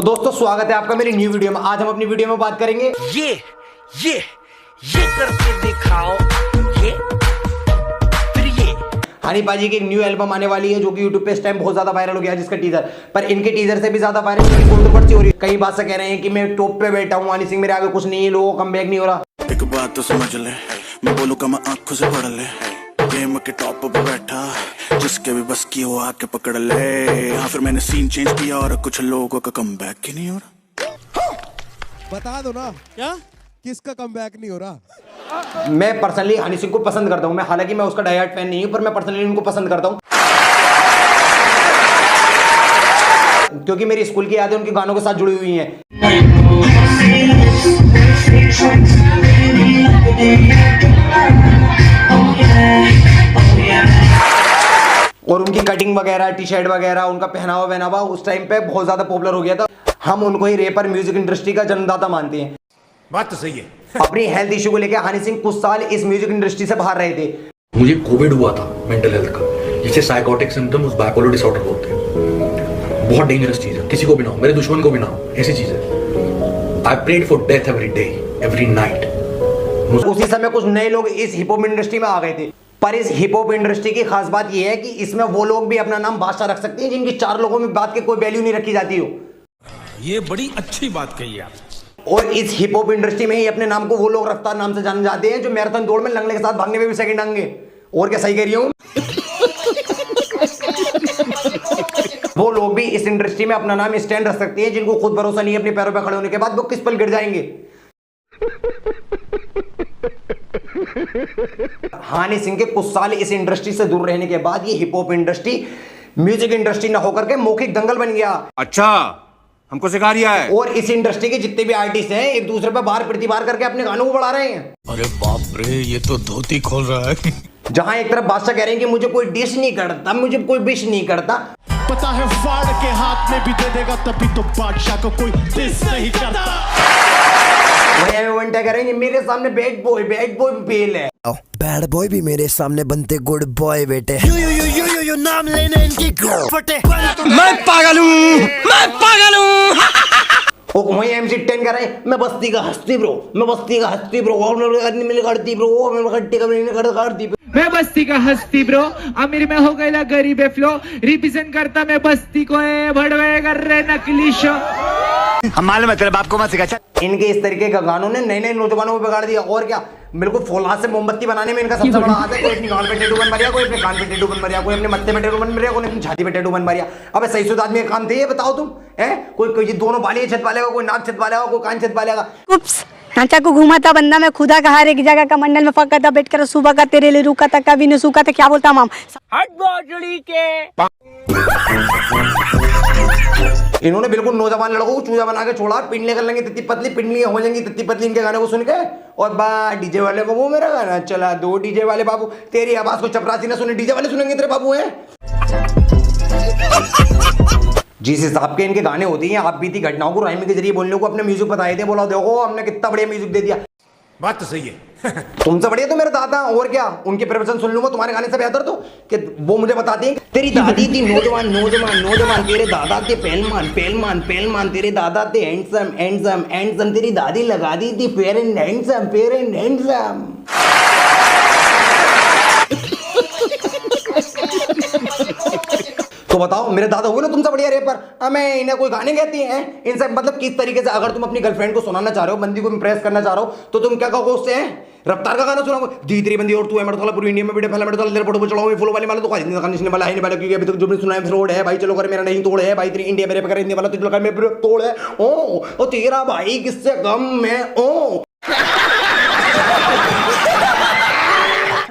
दोस्तों स्वागत है आपका मेरी न्यू वीडियो में। आज हम अपनी वीडियो में बात करेंगे ये करके दिखाओ, ये फिर ये। हनी पाजी की एक न्यू एल्बम आने वाली है जो कि यूट्यूब पे इस टाइम बहुत ज्यादा वायरल हो गया है, जिसका टीजर पर इनके टीजर से भी ज्यादा वायरल की कंट्रोवर्सी हो रही है। कई बात से कह रहे हैं कि मैं टॉप पे बैठा हूँ, हनी सिंह मेरे आगे कुछ नहीं है, लोगों का कमबैक नहीं हो रहा। एक बात तो समझ ले, मैं बोलूँ का मैं आंखों से पढ़ ले, गेम के टॉप पे बैठा जिसके भी बस की हो आके पकड़ ले। हाँ फिर मैंने सीन चेंज किया और कुछ लोगों का कमबैक ही नहीं हो रहा। बता दो ना क्या किसका कमबैक नहीं हो रहा। मैं पर्सनली हनी सिंह को पसंद करता हूँ, मैं हालांकि मैं उसका डाई हार्ड फैन नहीं हूँ, पर मैं पर्सनली उनको पसंद करता हूँ क्योंकि मेरी स्कूल की यादें उनके गानों के साथ जुड़ी हुई हैं। और उनकी कटिंग वगैरह, टी शर्ट वगैरह, उनका पहनावा वहनावा उस टाइम पे बहुत ज्यादा पॉपुलर हो गया था। हम उनको ही रैपर म्यूजिक इंडस्ट्री का जन्मदाता मानते हैं। बात तो सही है। अपनी हेल्थ इशू को लेकर हनी सिंह कुछ साल इस म्यूजिक इंडस्ट्री से बाहर रहे थे। मुझे कोविड हुआ था मेंटल हेल्थ का, जिसे साइकोटिक सिम्टम्स बाइपोलर डिसऑर्डर बोलते हैं। बहुत डेंजरस चीज है, किसी को भी ना हो, मेरे दुश्मन को भी ना हो, ऐसी चीज है। I prayed for death every day every night. उसी समय कुछ नए लोग इस हिप हॉप इंडस्ट्री में आ गए थे, पर इस हिप हॉप इंडस्ट्री की खास बात यह है कि इसमें वो लोग भी अपना नाम बादशाह रख सकते हैं जिनकी चार लोगों में बात की कोई वैल्यू नहीं रखी जाती हो। ये बड़ी अच्छी बात कही आप। और इस हिप हॉप इंडस्ट्री में ही अपने नाम को वो लोग रफ्तार नाम से जाने जाते हैं जो मैराथन दौड़ में लंगड़े के साथ भागने में भी सेकंड आएंगे। और क्या सही कह रही हूं? वो लोग भी इस इंडस्ट्री में अपना नाम स्टैंड रख सकते हैं जिनको खुद भरोसा नहीं है अपने पैरों पर खड़े होने के बाद वो किस पल गिर जाएंगे। हनी सिंह के कुछ साल इस इंडस्ट्री से दूर रहने के बाद ये hip hop industry music industry ना होकर के मौखिक दंगल बन गया। अच्छा, हमको सिखा दिया है। और इस इंडस्ट्री के जितने भी आर्टिस्ट हैं एक दूसरे पर बार प्रतिबार करके अपने गानों को बढ़ा रहे हैं। अरे बाप रे, ये तो धोती खोल रहा है। जहां एक तरफ बादशाह कह रहे हैं कि मुझे कोई डिश नहीं करता, मुझे कोई विश नहीं करता, पता है फाड़ के हाथ में भी दे देगा तभी तो बादशाह को कोई डिश नहीं करता। वही वंटा कह रहे हैं मेरे सामने बैड बॉय फेल है। बैड बॉय भी मेरे सामने बनते गुड बॉय बेटे। यू नाम लेने इनकी फटे। मैं पागल हूँ। वही MC10 कह रहे हैं मैं बस्ती का हस्ती ब्रो, मैं बस्ती का हस्ती ब्रो, मैं करती ब्रो, मैं करती करती। मैं बस्ती का हस्ती ब्रो, अमीर में हो गया गरीब है फ्लो, रिप्रेजेंट करता मैं बस्ती को है, भड़वे कर रहे नकली शो। हम मालूम है तेरे बाप को मत सिखा। इनके इस तरीके का गानों ने नए नए नौजवानों को बिगाड़ दिया। और क्या, बिल्कुल फौलाद से मोमबत्ती बनाने में इनका सबसे बड़ा हाथ है। कोई अपनी गाल पे टैटू बन रिया, कोई अपने कान पे टैटू बन रिया, कोई अपने मत्थे पे टैटू बन रिया, कोई अपनी छाती पे टैटू बन रिया। अबे सही सुध आदमी का काम थे ये, बताओ तुम हैं? कोई दोनों बाली छत वाले का, कोई नाक छत वाले का, कोई कान छत वाले का। ढांचा को घुमा था बंदा में खुदा का हर एक जगह का मंडल में फंका था, बैठ कर सुबह का तेरे लिए रुका था, कभी न सूखा था, क्या बोलता माम हट बोचड़ी के। इन्होंने बिल्कुल नौजवान लड़कों को चूजा बना के छोड़ा। पिंडले कर लेंगे तित्ती पतली, पिंडली हो जाएंगी तित्ती पतली इनके गाने को सुन के। और बा डीजे वाले बाबू मेरा गाना चला दो, डीजे वाले बाबू तेरी आवाज को चपरासी ना सुने, डीजे वाले सुनेंगे तेरे बाबू हैं। जिस हिसाब के इनके गाने होती हैं, आप बीती घटनाओं को राइम के जरिए बोलने को अपने म्यूजिक बताए थे, बोला देखो हमने कितना बढ़िया म्यूजिक दे दिया। बात तो सही है। तुमसे बढ़िया तो मेरे दादा, और क्या उनके प्रवचन सुन लूंगा तुम्हारे गाने से बेहतर। तो कि वो मुझे बताती है तेरी दादी थी नौजवान नौजवान नौजवान, तेरे दादा थे पहलवान पहलवान पहलवान, तेरे दादा थे हैंडसम हैंडसम हैंडसम, तेरी दादी लगा दी थी fair and handsome fair and handsome. तो बताओ मेरे दादा हुए ना तुमसे बढ़िया रैपर, हमें इन्हें कोई गाने कहती हैं इनसे। मतलब किस तरीके से अगर तुम अपनी गर्लफ्रेंड को सुनाना चाह रहे हो, बंदी को इंप्रेस करना चाह रहे हो, तो तुम क्या कहोगे उससे? रफ्तार का गाना सुनाओगे, दी तेरी बंदी और तू है मर्द पूरी इंडिया में बेटे पहला मर्द तेरे फोटो पे चढ़ाओ फुल वाली माला तो नहीं करने वाला है नहीं वाला, क्योंकि अभी तक जो भी सुना है फ्रॉड है भाई। चलो कर मेरा नहीं तोड़ है भाई, तेरी इंडिया मेरे पे कर इंडिया वाला तुझे लगा मेरे तोड़ है। ओ तेरा भाई किससे कम मैं ओ।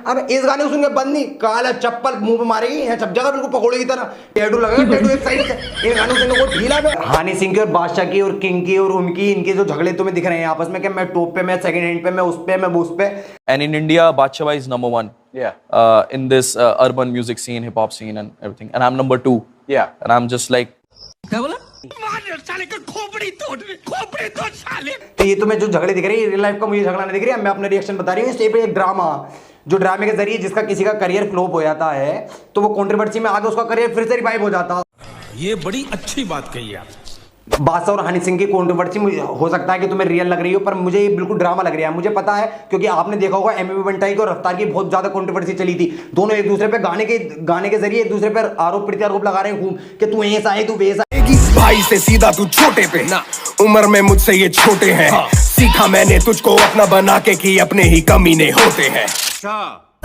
अब इस गाने को सुन के बंदी काला चप्पल मुंह पे मारेगी, यहाँ चप जाएगा बिल्कुल पकोड़े की तरह, टैटू लगेगा टैटू एक साइड से। इन गानों सुनने को ढीला पे। हनी सिंह की और बादशाह की और किंग की और उनकी इनके जो झगड़े तुम्हें दिख रहे हैं आपस में, कि मैं टॉप पे, मैं सेकंड हैंड पे, मैं उस पे, मैं उस पे। And in India, Badshah is number one. Yeah. In this urban music scene, hip hop scene, and everything. And I'm number 2. Yeah. And I'm just like. क्या बोला? साले का खोपड़ी तोड़ साले। तो ये तुम्हें जो झगड़े दिख रहे हैं रियल लाइफ का, मुझे झगड़ा नहीं दिख रही है। मैं अपना रिएक्शन बता रही हूँ। स्टेप एक ड्रामा, जो ड्रामे के जरिए जिसका किसी का करियर फ्लॉप हो जाता है तो वो कंट्रोवर्सी में आगे उसका करियर फिर से रिवाइव हो जाता है। ये बड़ी अच्छी बात कही आप। बादशाह और हनी सिंह की कंट्रोवर्सी हो सकता है कि तुम्हें रियल लग रही हो, पर मुझे ये बिल्कुल ड्रामा लग रहा है। मुझे पता है क्योंकि आपने देखा होगा एमवी बंटाई को रफ्तार की बहुत ज्यादा कंट्रोवर्सी चली थी। दोनों एक दूसरे पे गाने के जरिए एक दूसरे पर आरोप प्रत्यारोप लगा रहे हैं खूब कि तू ऐसा है तू वैसा। भाई से सीधा तू छोटे पे ना, उम्र में मुझसे ये छोटे हैं। सीखा मैंने तुझको अपना बना के कि अपने ही कमीने होते हैं।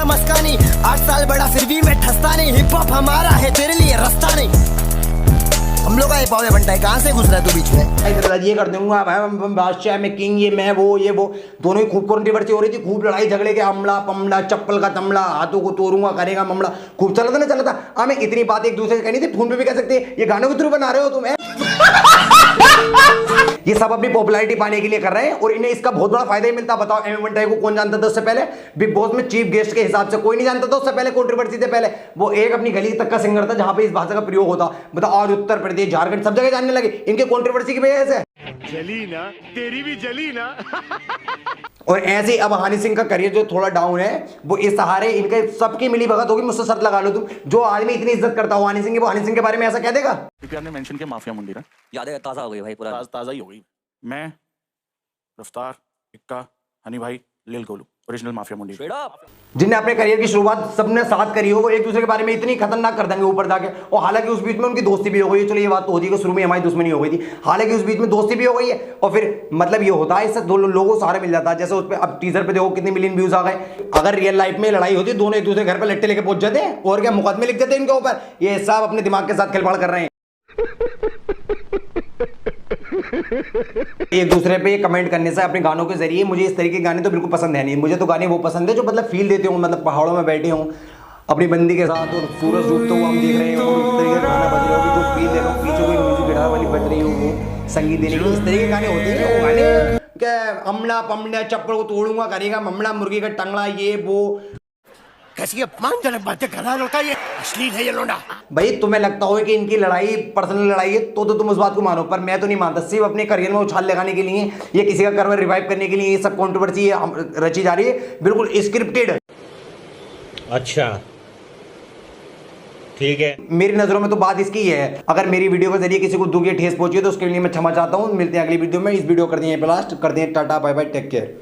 मस्कानी 8 साल बड़ा फिर भी मैं ठसता नहीं, हिप हॉप हमारा है तेरे लिए रास्ता नहीं। हम लोग का हिप हॉप है बंटाई, कहां से घुस रहा है तू बीच में? ये कर दूंगा बादशाह में किंग, ये मैं वो दोनों ही खूब कंट्रोवर्सी हो रही थी, खूब लड़ाई झगड़े के, अमला पमला चप्पल का तमला, हाथों को तोड़ूंगा करेगा मामला, खूब चला था। हमें इतनी बात एक दूसरे से कहनी थी, फोन पे भी कह सकते हैं। ये गानों के थ्रू बना रहे हो तुम ये सब अपनी पॉपुलैरिटी पाने के लिए कर रहे हैं और इन्हें इसका बहुत बड़ा फायदा ही मिलता। बताओ एमवी बंटाई को कौन जानता था उससे पहले? बिग बॉस में चीफ गेस्ट के हिसाब से कोई नहीं जानता था उससे पहले, कंट्रोवर्सी से पहले। वो एक अपनी गली तक का सिंगर था जहां पे इस भाषा का प्रयोग होता। बताओ आज उत्तर प्रदेश, झारखंड सब जगह जानने लगे इनके कंट्रोवर्सी की वजह से। जली ना, तेरी भी जली ना। और ऐसे ही अब हनी सिंह का करियर जो थोड़ा डाउन है, वो इस सहारे इनके सबकी मिली भगत होगी। मुझसे शर्त लगा लो तुम, जो आदमी इतनी इज्जत करता हो हनी सिंह की, वो हनी सिंह के बारे में ऐसा कह देगा? क्योंकि आपने मेंशन किया माफिया मुंडी ना, यादें ताजा हो गई भाई, पूरा ताजा ही हो गई। मैं रफ्तार, इक्का, हनी भाई, लिल गोलू, ओरिजिनल माफिया मुंडी। जिनने अपने करियर की शुरुआत सबने साथ करी हो, वो एक दूसरे के बारे में इतनी खतरनाक कर देंगे ऊपर जाके। और हालांकि उस बीच में उनकी दोस्ती भी हो गई है। चलो ये बात तो होती है कि शुरू में हमारी दुश्मनी हो गई थी, हालांकि उस बीच में दोस्ती भी हो गई है। और फिर मतलब ये होता है, इससे दो लोगों को सहारा मिल जाता है। जैसे उस पर अब टीजर पे देखो कितने मिलियन व्यूज आ गए। अगर रियल लाइफ में लड़ाई होती, दोनों एक दूसरे घर पर लट्टे लेके पहुंच जाते हैं और क्या मुकदमे लिख देते हैं इनके ऊपर। ये सब अपने दिमाग के साथ खिलवाड़ कर रहे हैं। एक दूसरे पे कमेंट करने से अपने गानों के जरिए, मुझे इस तरीके के गाने तो बिल्कुल पसंद है नहीं। मुझे तो गाने वो पसंद है जो मतलब फील देते हो, मतलब पहाड़ों में बैठे हों अपनी बंदी के साथ और सूरज डूबते हुए हम देख रहे हैं और उस तरीके का गाना बज रहा हो, जो फील दे रहा हो, पीछे कोई म्यूजिक गिटार वाली बज रही हो, वो संगीत देने की, इस तरीके के गाने होते हैं। वो गाने क्या अमला पमला चप्पल को तोड़ूंगा करेगा ममला, मुर्गी का टंगड़ा, ये वो कैसी अपमानजनक बातें कर रहा है लौटा, ये अश्लील है ये लौंडा। भाई तुम्हें लगता हो कि इनकी लड़ाई पर्सनल लड़ाई है तो तुम उस बात को मानो, पर मैं तो नहीं मानता। सिर्फ अपने करियर में उछाल लगाने के लिए या किसी का करियर रिवाइव करने के लिए ये सब कंट्रोवर्सी रची जा रही है, बिल्कुल स्क्रिप्टेड। अच्छा ठीक है, मेरी नजरों में तो बात इसकी है। अगर मेरी वीडियो के जरिए किसी को दुख या ठेस पहुंची है तो उसके लिए मैं क्षमा चाहता हूँ। मिलते हैं अगली वीडियो में। इस वीडियो कर दिए ब्लास्ट, कर दिए tata bye bye, take care.